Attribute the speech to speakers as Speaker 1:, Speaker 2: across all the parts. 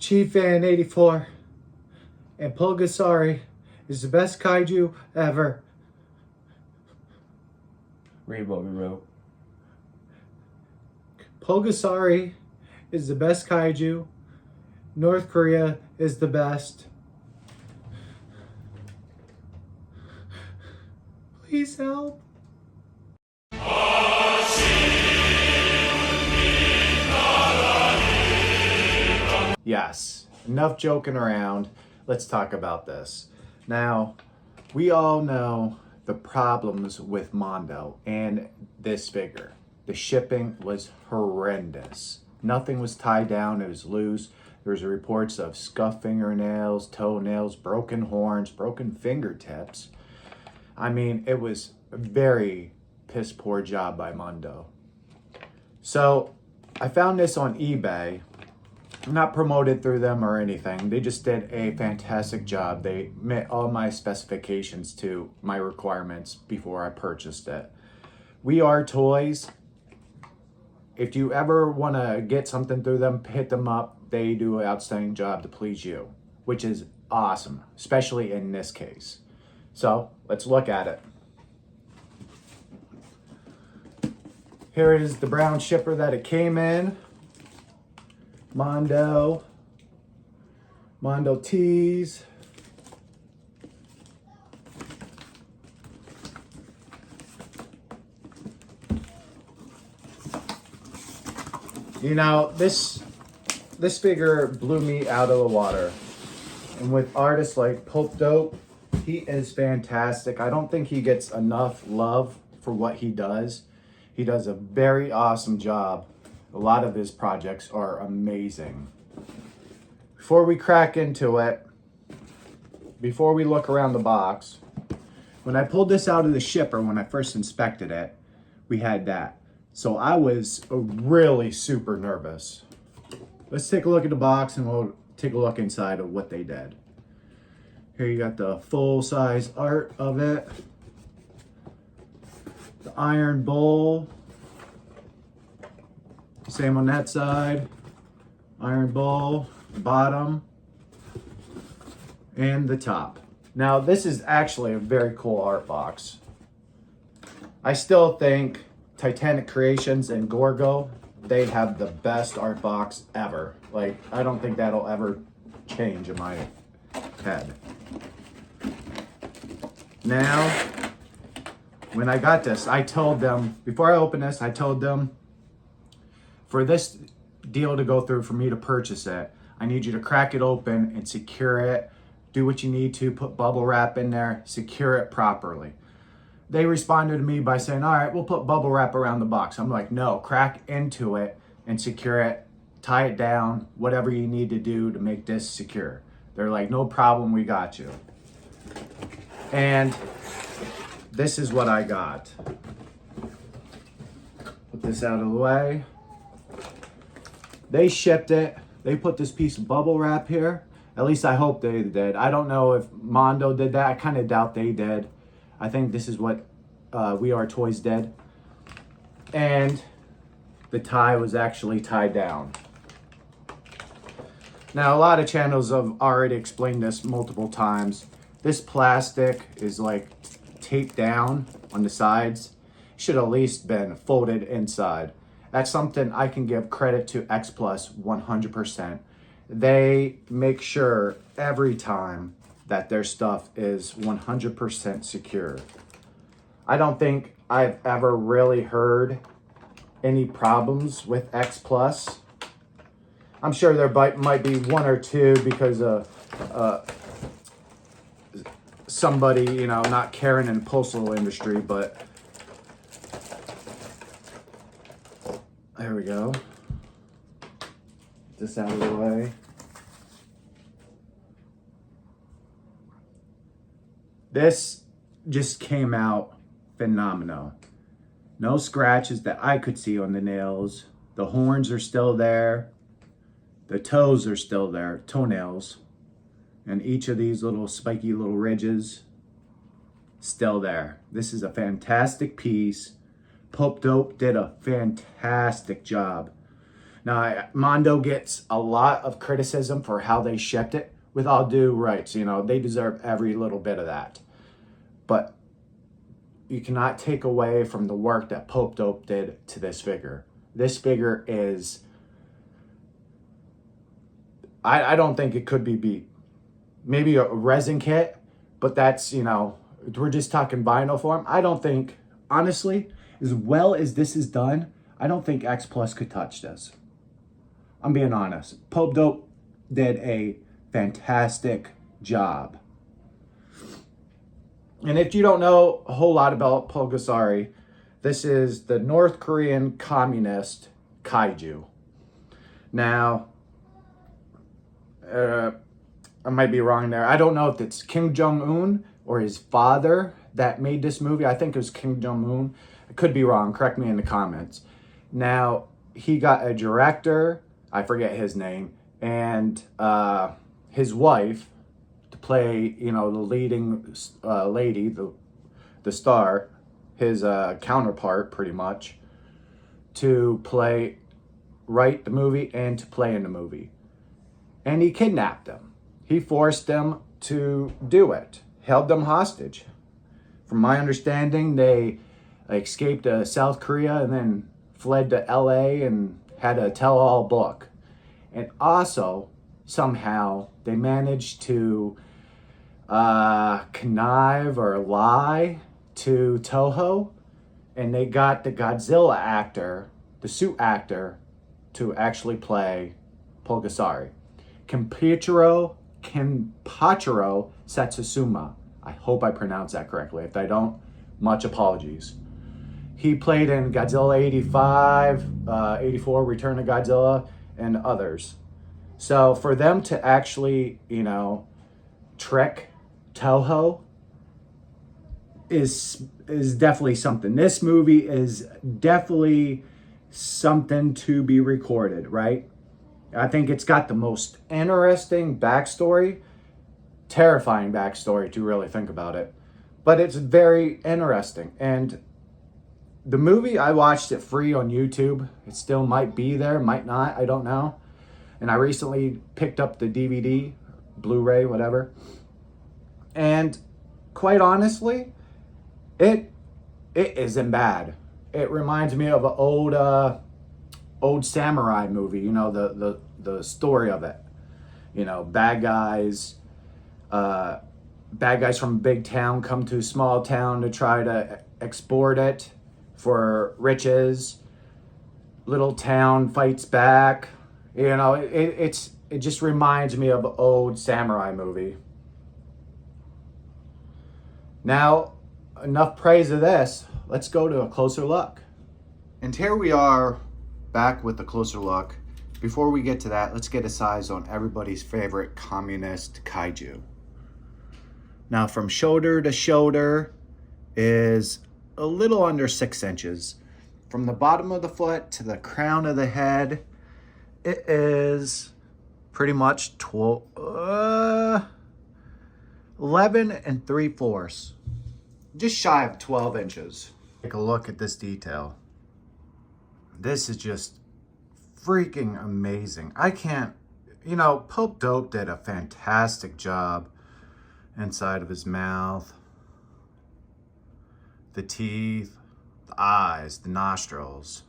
Speaker 1: Gfan 84 and Pulgasauri is the best kaiju ever.
Speaker 2: Read what we wrote.
Speaker 1: Pulgasauri is the best kaiju. North Korea is the best. Please help. Yes, enough joking around. Let's talk about this. Now, we all know the problems with Mondo and this figure. The shipping was horrendous. Nothing was tied down, it was loose. There was reports of scuffed fingernails, toenails, broken horns, broken fingertips. I mean, it was a very piss poor job by Mondo. So I found this on eBay. Not promoted through them or anything. They just did a fantastic job. They met all my specifications to my requirements before I purchased it. We Are Toys. If you ever want to get something through them, hit them up. They do an outstanding job to please you, which is awesome, especially in this case. So let's look at it. Here is the brown shipper that it came in. Mondo tees. You know, this figure blew me out of the water. And with artists like Pope Dope, he is fantastic. I don't think he gets enough love for what he does. He does a very awesome job. A lot of his projects are amazing. Before we crack into it, before we look around the box, when I pulled this out of the shipper, when I first inspected it, we had that. So I was really super nervous. Let's take a look at the box and we'll take a look inside of what they did. Here you got the full-size art of it. The iron bowl. Same on that side. Iron bowl, bottom, and the top. Now this is actually a very cool art box. I still think Titanic Creations and Gorgo, they have the best art box ever. Like, I don't think that'll ever change in my head. Now, when I got this, I told them, before I opened this, I told them, for this deal to go through, for me to purchase it, I need you to crack it open and secure it. Do what you need to, put bubble wrap in there, secure it properly. They responded to me by saying, all right, we'll put bubble wrap around the box. I'm like, no, crack into it and secure it, tie it down, whatever you need to do to make this secure. They're like, no problem, we got you. And this is what I got. Put this out of the way. They shipped it. They put this piece of bubble wrap here. At least I hope they did. I don't know if Mondo did that. I kind of doubt they did. I think this is what We Are Toys did. And the tie was actually tied down. Now, a lot of channels have already explained this multiple times. This plastic is like taped down on the sides. Should at least been folded inside. That's something I can give credit to X Plus 100%. They make sure every time that their stuff is 100% secure. I don't think I've ever really heard any problems with X Plus. I'm sure there might be one or two because of somebody, you know, not caring in the postal industry, but there we go. Get this out of the way. This just came out phenomenal. No scratches that I could see on the nails. The horns are still there. The toes are still there, toenails. And each of these little spiky little ridges, still there. This is a fantastic piece. Pope Dope did a fantastic job. Now, Mondo gets a lot of criticism for how they shipped it. With all due rights, you know, they deserve every little bit of that. But you cannot take away from the work that Pope Dope did to this figure. This figure is, I don't think it could be beat. Maybe a resin kit, but that's, you know, we're just talking vinyl form. I don't think, honestly, as well as this is done, I don't think X Plus could touch this. I'm being honest. Pope Dope did a fantastic job. And if you don't know a whole lot about Pulgasauri, this is the North Korean communist kaiju. Now, I might be wrong there. I don't know if it's Kim Jong-un or his father that made this movie. I think it was Kim Jong-un. I could be wrong. Correct me in the comments. Now, he got a director, I forget his name, and his wife to play, you know, the leading lady, the star, his counterpart, pretty much, to write the movie and to play in the movie. And he kidnapped them. He forced them to do it, held them hostage. From my understanding, they escaped to South Korea and then fled to LA and had a tell-all book. And also, somehow, they managed to connive or lie to Toho, and they got the Godzilla actor, the suit actor, to actually play Pulgasauri. Kenpachiro Satsuma. I hope I pronounced that correctly. If I don't, much apologies. He played in Godzilla 85, 84, Return of Godzilla, and others. So for them to actually, you know, trick Toho is definitely something. This movie is definitely something to be recorded, right? I think it's got the most interesting backstory, terrifying backstory to really think about it. But it's very interesting. And the movie, I watched it free on YouTube. It still might be there, might not, I don't know. And I recently picked up the DVD, Blu-ray, whatever. And quite honestly, it isn't bad. It reminds me of an old samurai movie, you know, the story of it. You know, bad guys from a big town come to a small town to try to export it for riches. Little town fights back. You know, it just reminds me of an old samurai movie. Now, enough praise of this. Let's go to a closer look. And here we are back with a closer look. Before we get to that, let's get a size on everybody's favorite communist kaiju. Now, from shoulder to shoulder is a little under 6 inches. From the bottom of the foot to the crown of the head, it is pretty much 11 3/4. Just shy of 12 inches. Take a look at this detail. This is just freaking amazing. I can't, you know, Pope Dope did a fantastic job inside of his mouth, the teeth, the eyes, the nostrils,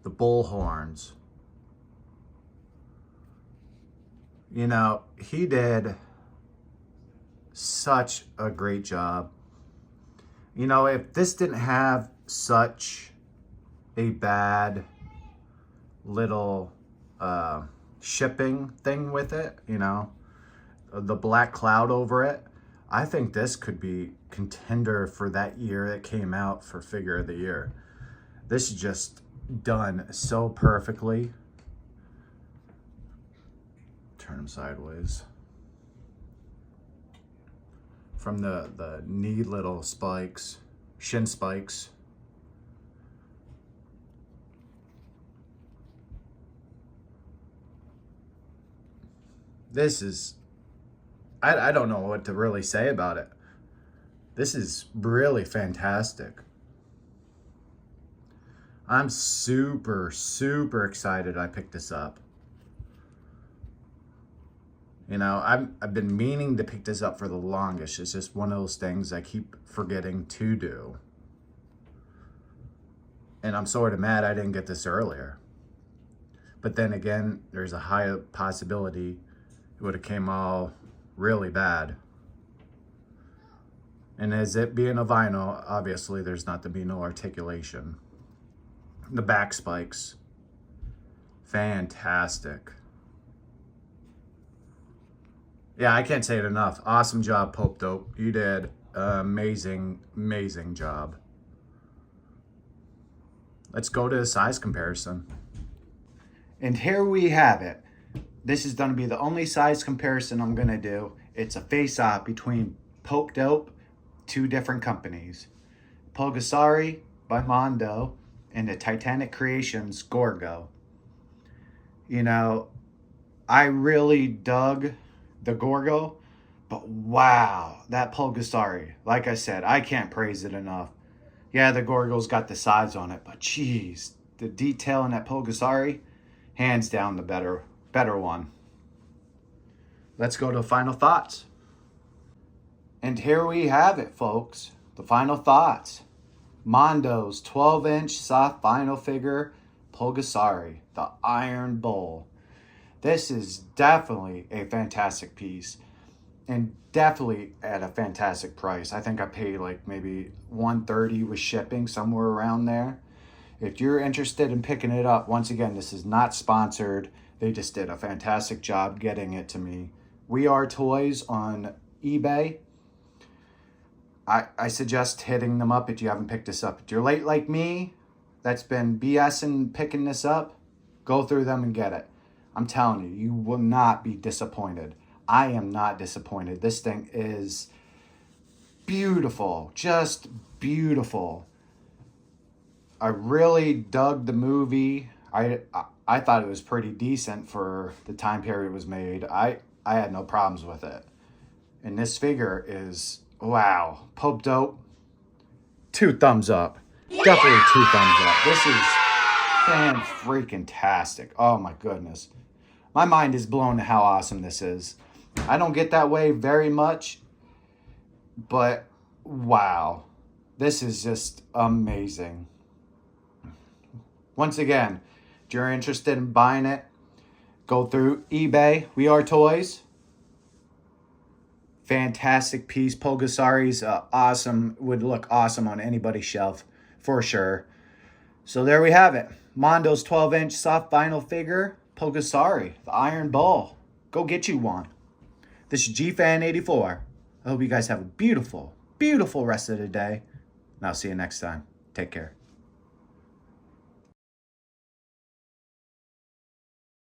Speaker 1: the bull horns. You know, he did such a great job. You know, if this didn't have such a bad little shipping thing with it, you know, the black cloud over it, I think this could be contender for that year it came out for figure of the year. This is just done so perfectly. Turn him sideways. From the neat little spikes, shin spikes. This is, I don't know what to really say about it. This is really fantastic. I'm super, super excited I picked this up. You know, I've been meaning to pick this up for the longest. It's just one of those things I keep forgetting to do. And I'm sort of mad I didn't get this earlier. But then again, there's a high possibility it would have came all really bad. And as it being a vinyl, obviously there's not to be no articulation. The back spikes, fantastic. Yeah, I can't say it enough. Awesome job, Pope Dope. You did an amazing, amazing job. Let's go to the size comparison. And here we have it. This is going to be the only size comparison I'm going to do. It's a face-off between Pope Dope, two different companies. Pulgasauri by Mondo and the Titanic Creations Gorgo. You know, I really dug the Gorgo, but wow, that Pulgasauri, like I said, I can't praise it enough. Yeah, the Gorgo's got the size on it, but geez, the detail in that Pulgasauri, hands down the better one. Let's go to final thoughts. And here we have it, folks. The final thoughts. Mondo's 12-inch soft vinyl figure Pulgasauri, the Iron Bull. This is definitely a fantastic piece and definitely at a fantastic price. I think I paid like maybe $130 with shipping, somewhere around there. If you're interested in picking it up, once again, this is not sponsored. They just did a fantastic job getting it to me. We Are Toys on eBay. I suggest hitting them up if you haven't picked this up. If you're late like me, that's been BSing picking this up, go through them and get it. I'm telling you, you will not be disappointed. I am not disappointed. This thing is beautiful, just beautiful. I really dug the movie. I thought it was pretty decent for the time period it was made. I had no problems with it. And this figure is, wow, Pope Dope, 2 thumbs up. Definitely 2 thumbs up. This is fan-freaking-tastic. Oh my goodness. My mind is blown to how awesome this is. I don't get that way very much, but wow. This is just amazing. Once again, if you're interested in buying it, go through eBay. We Are Toys. Fantastic piece. Pulgasauri's awesome. Would look awesome on anybody's shelf for sure. So there we have it. Mondo's 12-inch soft vinyl figure, Pulgasauri, the Iron Bull. Go get you one. This is Gfan 84. I hope you guys have a beautiful, beautiful rest of the day. And I'll see you next time. Take care.